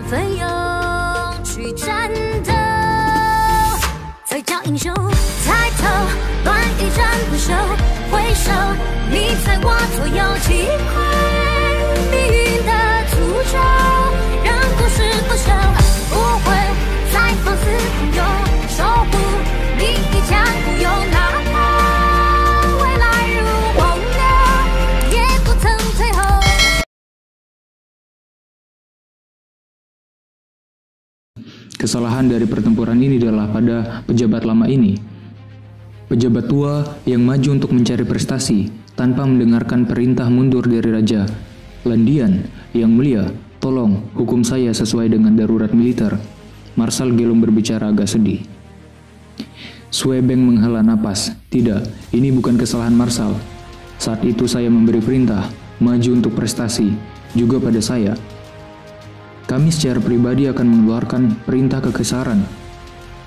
奋勇去战斗，再叫英雄抬头，乱一战不休，回首你在我左右，击溃命运的诅咒，让故事不朽，不会再放肆朋友，守护你一腔孤勇，哪怕未来如洪流，也不曾退后。Kesalahan dari pertempuran ini adalah pada pejabat lama ini. Pejabat tua yang maju untuk mencari prestasi tanpa mendengarkan perintah mundur dari Raja. Landian, yang mulia, tolong hukum saya sesuai dengan darurat militer. Marshal Gelung berbicara agak sedih. Sue Beng menghela napas. Tidak, ini bukan kesalahan Marshal. Saat itu saya memberi perintah, maju untuk prestasi, juga pada saya. Kami secara pribadi akan mengeluarkan perintah kekaisaran.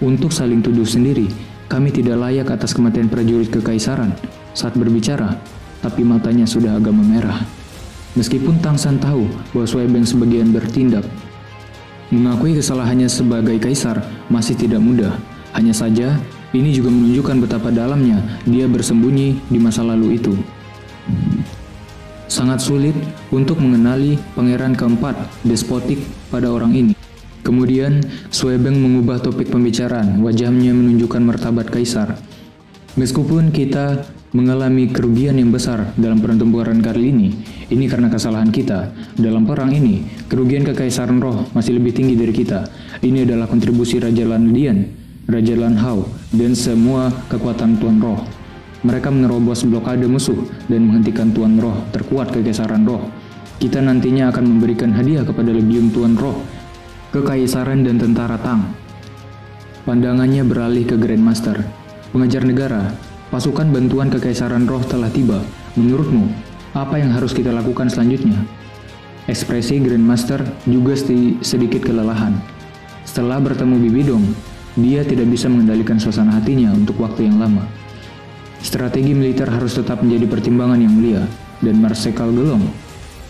Untuk saling tuduh sendiri, kami tidak layak atas kematian prajurit kekaisaran. Saat berbicara, tapi matanya sudah agak memerah. Meskipun Tang San tahu bahwa Sue Beng sebagian bertindak, mengakui kesalahannya sebagai kaisar masih tidak mudah. Hanya saja, ini juga menunjukkan betapa dalamnya dia bersembunyi di masa lalu itu. Sangat sulit untuk mengenali pangeran keempat despotik pada orang ini. Kemudian, Sue Beng mengubah topik pembicaraan, wajahnya menunjukkan martabat kaisar. Meskipun kita mengalami kerugian yang besar dalam pertempuran kali ini karena kesalahan kita. Dalam perang ini, kerugian kekaisaran roh masih lebih tinggi dari kita. Ini adalah kontribusi Raja Landian, Raja Lan Hao, dan semua kekuatan Tuan Roh. Mereka menerobos blokade musuh dan menghentikan Tuan Roh terkuat kekaisaran roh. Kita nantinya akan memberikan hadiah kepada Legiun Tuan Roh, kekaisaran dan tentara Tang. Pandangannya beralih ke Grandmaster. Pengajar negara, pasukan bantuan kekaisaran roh telah tiba. Menurutmu, apa yang harus kita lakukan selanjutnya? Ekspresi Grandmaster juga sedikit kelelahan. Setelah bertemu Bibidong, dia tidak bisa mengendalikan suasana hatinya untuk waktu yang lama. Strategi militer harus tetap menjadi pertimbangan yang mulia, dan Marsekal Gelong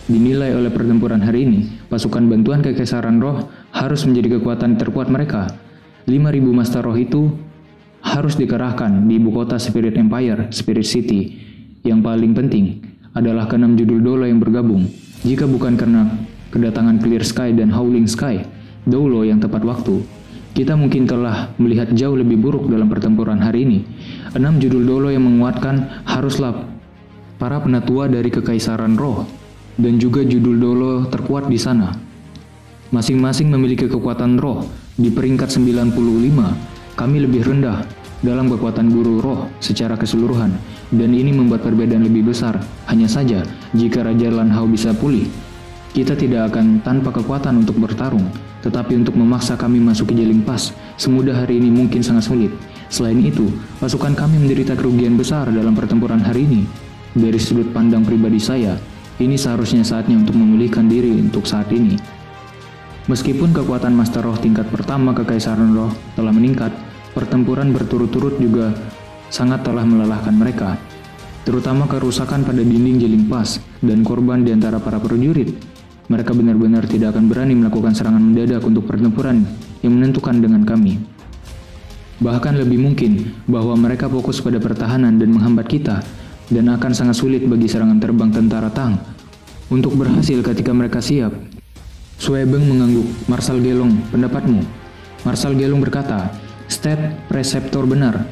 dinilai oleh pertempuran hari ini, pasukan bantuan kekaisaran roh harus menjadi kekuatan terkuat mereka. 5.000 Master Roh itu harus dikerahkan di ibu kota Spirit Empire, Spirit City. Yang paling penting adalah ke-6 judul Dolo yang bergabung. Jika bukan karena kedatangan Clear Sky dan Howling Sky, Dolo yang tepat waktu, kita mungkin telah melihat jauh lebih buruk dalam pertempuran hari ini. 6 judul Dolo yang menguatkan haruslah para penatua dari kekaisaran roh dan juga judul Dolo terkuat di sana. Masing-masing memiliki kekuatan roh di peringkat 95. Kami lebih rendah dalam kekuatan guru roh secara keseluruhan, dan ini membuat perbedaan lebih besar. Hanya saja, jika Raja Lan Hao bisa pulih, kita tidak akan tanpa kekuatan untuk bertarung, tetapi untuk memaksa kami masuk ke Jeling Pass semudah hari ini mungkin sangat sulit. Selain itu, pasukan kami menderita kerugian besar dalam pertempuran hari ini. Dari sudut pandang pribadi saya, ini seharusnya saatnya untuk memulihkan diri untuk saat ini. Meskipun kekuatan Master Roh tingkat pertama kekaisaran roh telah meningkat, pertempuran berturut-turut juga sangat telah melelahkan mereka, terutama kerusakan pada dinding Jeling Pass dan korban di antara para prajurit. Mereka benar-benar tidak akan berani melakukan serangan mendadak untuk pertempuran yang menentukan dengan kami. Bahkan lebih mungkin bahwa mereka fokus pada pertahanan dan menghambat kita, dan akan sangat sulit bagi serangan terbang tentara Tang untuk berhasil ketika mereka siap. Sue Beng mengangguk. Marshal Gelong, pendapatmu? Marshal Gelong berkata, State Preceptor benar.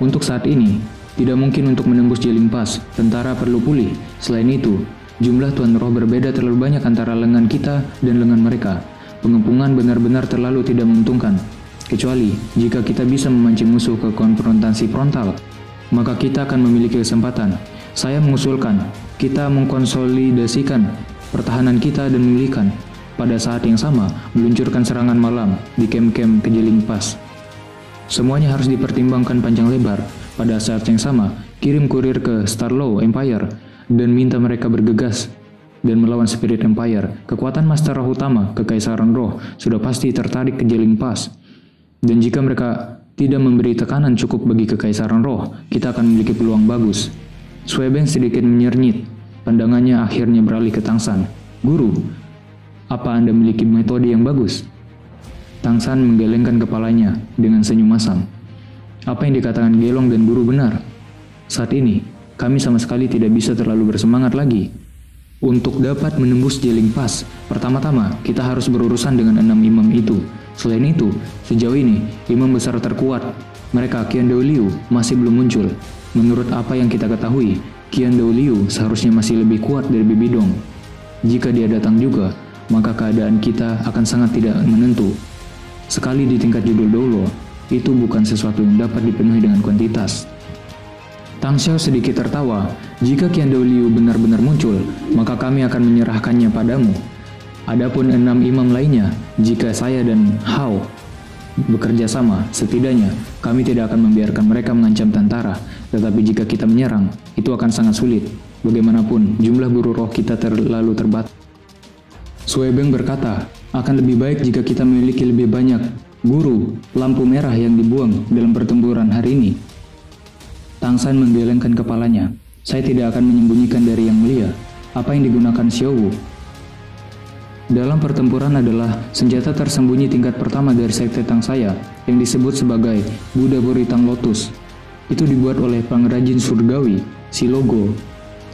Untuk saat ini, tidak mungkin untuk menembus Jeling Pass. Tentara perlu pulih. Selain itu, jumlah Tuan Roh berbeda terlalu banyak antara lengan kita dan lengan mereka. Pengepungan benar-benar terlalu tidak menguntungkan. Kecuali jika kita bisa memancing musuh ke konfrontasi frontal, maka kita akan memiliki kesempatan. Saya mengusulkan kita mengkonsolidasikan pertahanan kita dan memulihkan. Pada saat yang sama, meluncurkan serangan malam di kem-kem ke Jeling Pass. Semuanya harus dipertimbangkan panjang lebar. Pada saat yang sama, kirim kurir ke Starlow Empire dan minta mereka bergegas dan melawan Spirit Empire. Kekuatan Master Roh utama, Kekaisaran Roh, sudah pasti tertarik ke Jeling Pass. Dan jika mereka tidak memberi tekanan cukup bagi Kekaisaran Roh, kita akan memiliki peluang bagus. Sue Beng sedikit menyernyit. Pandangannya akhirnya beralih ke Tang San. Guru, Apa Anda memiliki metode yang bagus? Tang San menggelengkan kepalanya dengan senyum masam. Apa yang dikatakan Gelong dan guru benar. Saat ini, kami sama sekali tidak bisa terlalu bersemangat lagi. Untuk dapat menembus Jeling Pass, pertama-tama kita harus berurusan dengan 6 imam itu. Selain itu, sejauh ini, imam besar terkuat, mereka Qian Douliu, masih belum muncul. Menurut apa yang kita ketahui, Qian Douliu seharusnya masih lebih kuat dari Bibi Dong. Jika dia datang juga, maka keadaan kita akan sangat tidak menentu. Sekali di tingkat judul Doulo, itu bukan sesuatu yang dapat dipenuhi dengan kuantitas. Tang Xiao sedikit tertawa. Jika Qian Douliu benar-benar muncul, maka kami akan menyerahkannya padamu. Adapun 6 imam lainnya, jika saya dan Hao bekerja sama, setidaknya kami tidak akan membiarkan mereka mengancam tentara. Tetapi jika kita menyerang, itu akan sangat sulit. Bagaimanapun, jumlah guru roh kita terlalu terbatas. Sui Beng berkata, akan lebih baik jika kita memiliki lebih banyak guru lampu merah yang dibuang dalam pertempuran hari ini. Tang San menggelengkan kepalanya. Saya tidak akan menyembunyikan dari Yang Mulia apa yang digunakan Xiao Wu. Dalam pertempuran adalah senjata tersembunyi tingkat pertama dari sekte Tang saya yang disebut sebagai Buddha Buritang Lotus. Itu dibuat oleh pengrajin surgawi, si Logo.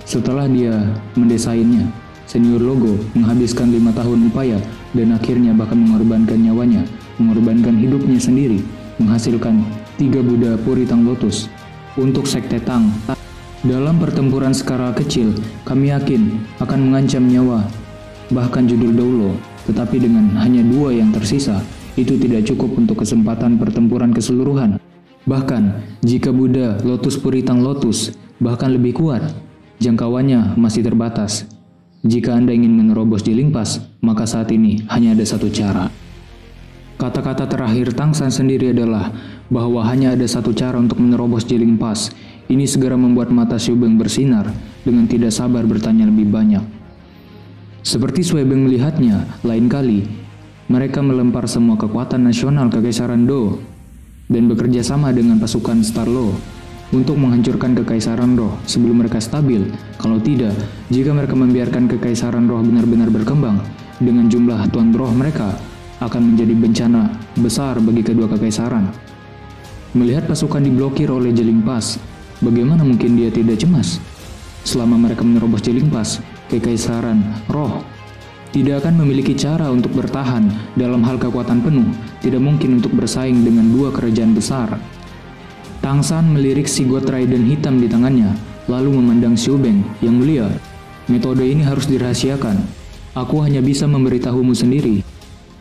Setelah dia mendesainnya, senior Logo menghabiskan 5 tahun upaya dan akhirnya bahkan mengorbankan nyawanya, mengorbankan hidupnya sendiri, menghasilkan 3 Buddha Buritang Lotus untuk sekte Tang. Dalam pertempuran skala kecil, kami yakin akan mengancam nyawa bahkan judul Doulo, tetapi dengan hanya 2 yang tersisa, itu tidak cukup untuk kesempatan pertempuran keseluruhan. Bahkan, jika Buddha Lotus Puritang Lotus bahkan lebih kuat, jangkauannya masih terbatas. Jika Anda ingin menerobos Jeling Pass, maka saat ini hanya ada satu cara. Kata-kata terakhir Tang San sendiri adalah bahwa hanya ada satu cara untuk menerobos Jeling Pass. Ini segera membuat mata Sui Beng bersinar dengan tidak sabar bertanya lebih banyak. Seperti Sui Beng melihatnya, lain kali mereka melempar semua kekuatan nasional Kekaisaran Do dan bekerja sama dengan pasukan Starlo untuk menghancurkan Kekaisaran Roh sebelum mereka stabil. Kalau tidak, jika mereka membiarkan Kekaisaran Roh benar-benar berkembang, dengan jumlah tuan roh mereka akan menjadi bencana besar bagi kedua kekaisaran. Melihat pasukan diblokir oleh Jeling Pass, bagaimana mungkin dia tidak cemas? Selama mereka menerobos Jeling Pass, Kekaisaran Roh tidak akan memiliki cara untuk bertahan dalam hal kekuatan penuh, tidak mungkin untuk bersaing dengan 2 kerajaan besar. Tang San melirik si God Raiden hitam di tangannya, lalu memandang Sui Beng, Yang Mulia. Metode ini harus dirahasiakan. Aku hanya bisa memberitahumu sendiri.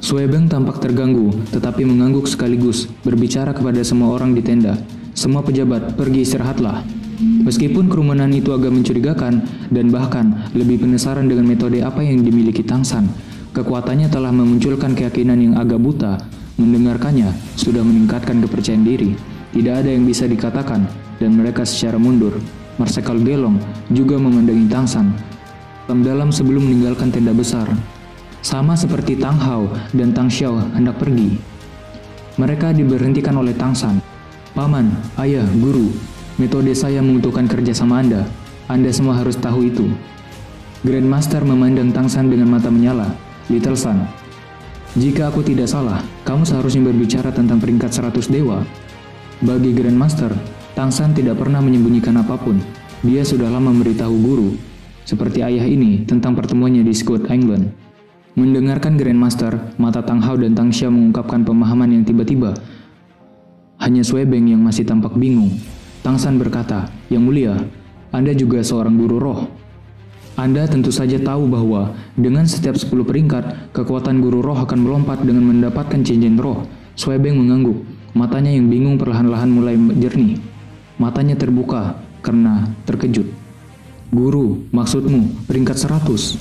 Sui Beng tampak terganggu, tetapi mengangguk sekaligus, berbicara kepada semua orang di tenda. Semua pejabat, pergi istirahatlah. Meskipun kerumunan itu agak mencurigakan, dan bahkan lebih penasaran dengan metode apa yang dimiliki Tang San, kekuatannya telah memunculkan keyakinan yang agak buta. Mendengarkannya sudah meningkatkan kepercayaan diri. Tidak ada yang bisa dikatakan, dan mereka secara mundur. Marsekal Gelong juga memandangi Tang San dalam sebelum meninggalkan tenda besar. Sama seperti Tang Hao dan Tang Xiao hendak pergi. Mereka diberhentikan oleh Tang San. Paman, ayah, guru, metode saya membutuhkan kerjasama Anda. Anda semua harus tahu itu. Grandmaster memandang Tang San dengan mata menyala. Little San, jika aku tidak salah, kamu seharusnya berbicara tentang peringkat 100 dewa. Bagi Grandmaster, Tang San tidak pernah menyembunyikan apapun. Dia sudah lama memberitahu guru, seperti ayah ini, tentang pertemuannya di Scott England. Mendengarkan Grandmaster, mata Tang Hao dan Tang Xiao mengungkapkan pemahaman yang tiba-tiba. Hanya Sui Beng yang masih tampak bingung. Tang San berkata, Yang Mulia, Anda juga seorang guru roh. Anda tentu saja tahu bahwa dengan setiap 10 peringkat, kekuatan guru roh akan melompat dengan mendapatkan cincin roh. Sui Beng mengangguk. Matanya yang bingung perlahan-lahan mulai jernih. Matanya terbuka karena terkejut. Guru, maksudmu peringkat 100?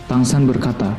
Tang San berkata,